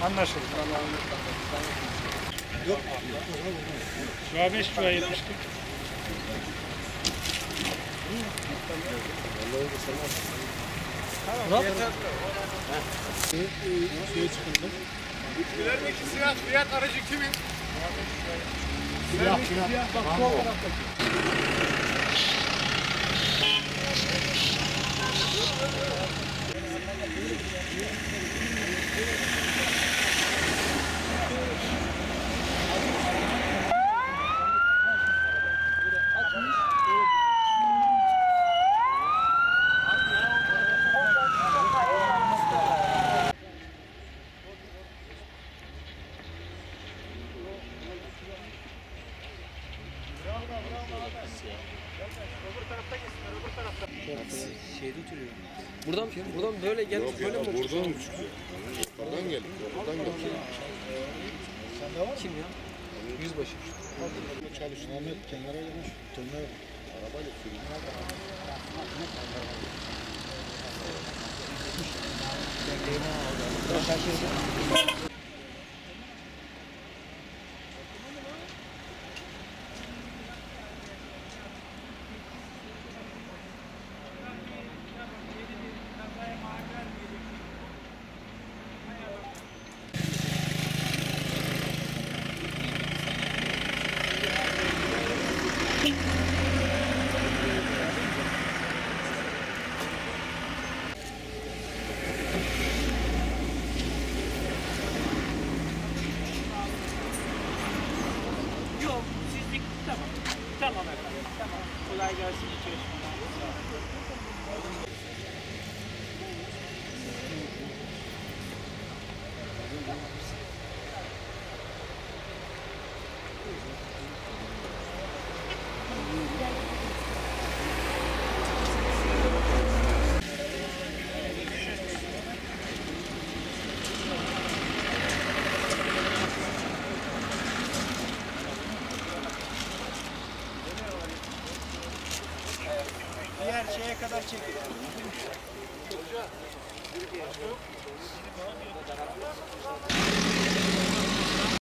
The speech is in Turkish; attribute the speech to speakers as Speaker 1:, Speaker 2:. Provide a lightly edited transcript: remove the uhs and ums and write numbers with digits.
Speaker 1: Anlaşıldı.
Speaker 2: Yok.
Speaker 1: Şu an 5 liraya yetmiştik.
Speaker 2: Tamam. Şeye çıkıldı.
Speaker 3: İlerideki siyah fiyat aracı kimin?
Speaker 2: Siyah. Bak sol taraftaki.
Speaker 4: Şeyde oturuyor. Buradan böyle gelip böyle mi?
Speaker 3: Buradan mı çıkıyor? Oradan geldik. Oradan geldik.
Speaker 4: Kim ya? Yüzbaşı.
Speaker 2: Çalışın Ahmet kenara gelmiş. Tönler.
Speaker 3: Arabayla sürüyor.
Speaker 1: Yok, sizlik tamam. Tamam efendim, tamam. Kolay gelsin. Diğer şeye kadar çekiyor.